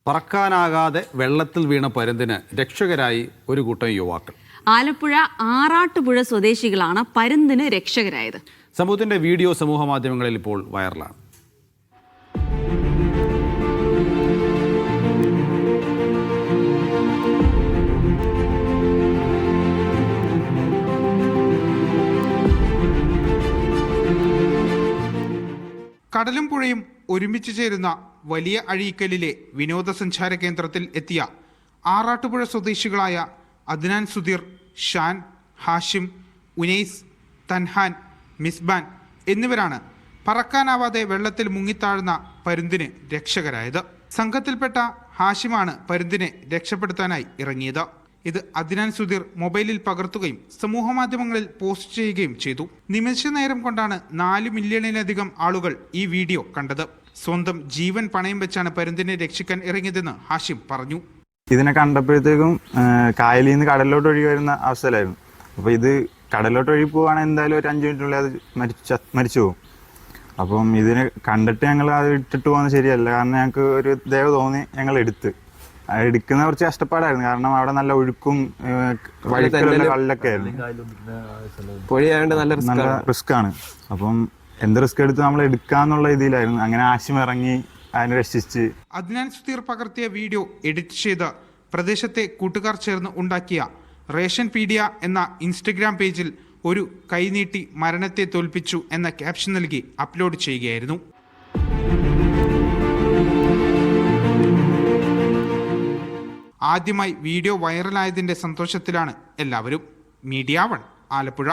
പറക്കാനാകാതെ വെള്ളത്തിൽ വീണ പരുന്തിന് രക്ഷകരായി ഒരു കൂട്ടം യുവാക്കൾ. ആലപ്പുഴ ആറാട്ടുപുഴ സ്വദേശികളാണ് പരുന്തിന് രക്ഷകരായത്. സംഭവത്തിന്റെ വീഡിയോ സമൂഹ മാധ്യമങ്ങളിൽ ഇപ്പോൾ വൈറലാണ്. കടലും പുഴയും ഒരുമിച്ച് ചേരുന്ന വലിയ അഴീക്കലിലെ വിനോദസഞ്ചാര കേന്ദ്രത്തിൽ എത്തിയ ആറാട്ടുപുഴ സ്വദേശികളായ അദ്നാൻ സുധീർ, ഷാൻ, ഹാഷിം, ഉനൈസ്, തൻഹാൻ, മിസ്ബാൻ എന്നിവരാണ് പറക്കാനാവാതെ വെള്ളത്തിൽ മുങ്ങിത്താഴുന്ന പരുന്തിന് രക്ഷകരായത്. സംഘത്തിൽപ്പെട്ട ഹാഷിമാണ് പരുന്തിനെ രക്ഷപ്പെടുത്താനായി ഇറങ്ങിയത്. ഇത് അദ്നാൻ സുധീർ മൊബൈലിൽ പകർത്തുകയും സമൂഹമാധ്യമങ്ങളിൽ പോസ്റ്റ് ചെയ്യുകയും ചെയ്തു. നിമിഷ നേരം കൊണ്ടാണ് 4 മില്യണിലധികം ആളുകൾ ഈ വീഡിയോ കണ്ടത്. സ്വന്തം ജീവൻ പണയം വെച്ചാണ് പരുന്തിനെ രക്ഷിക്കാൻ ഇറങ്ങിയതെന്ന് ഹാഷിം പറഞ്ഞു. ഇതിനെ കണ്ടപ്പോഴത്തേക്കും കായലിൽ നിന്ന് കടലിലോട്ട് ഒഴുകി വരുന്ന അവസ്ഥയിലായിരുന്നു. അപ്പോൾ ഇത് കടലിലോട്ട് ഒഴുകി പോവുകയാണെങ്കിൽ എന്തായാലും ഒരു 5 മിനിറ്റിനുള്ളിൽ അത് മരിച്ചു പോകും. അപ്പം ഇതിനെ കണ്ടിട്ട് ഞങ്ങൾ അത് ഇട്ടിട്ട് പോകുന്നത് ശരിയല്ല. കാരണം ഞങ്ങൾക്ക് ഒരു ദയവ് തോന്നി ഞങ്ങൾ എടുക്കുന്ന കുറച്ച് കഷ്ടപ്പാടായിരുന്നു. കാരണം അവിടെ നല്ല ഒഴുക്കും കല്ലൊക്കെ ആയിരുന്നു. നല്ല റിസ്ക് ആണ്. അപ്പം എന്ത് റിസ്ക് എടുത്ത് നമ്മൾ എടുക്കാന്നുള്ള ഇതിലായിരുന്നു. അങ്ങനെ ആശം ഇറങ്ങി അതിനെ രക്ഷിച്ച്. അദ്നാൻ സുധീർ പകർത്തിയ വീഡിയോ എഡിറ്റ് ചെയ്ത് പ്രദേശത്തെ കൂട്ടുകാർ ചേർന്ന് ഉണ്ടാക്കിയ റേഷൻ പീഡിയ എന്ന ഇൻസ്റ്റഗ്രാം പേജിൽ ഒരു കൈനീട്ടി മരണത്തെ തോൽപ്പിച്ചു എന്ന ക്യാപ്ഷൻ നൽകി അപ്ലോഡ് ചെയ്യുകയായിരുന്നു. ആദ്യമായി വീഡിയോ വൈറലായതിന്റെ സന്തോഷത്തിലാണ് എല്ലാവരും. മീഡിയ 1 ആലപ്പുഴ.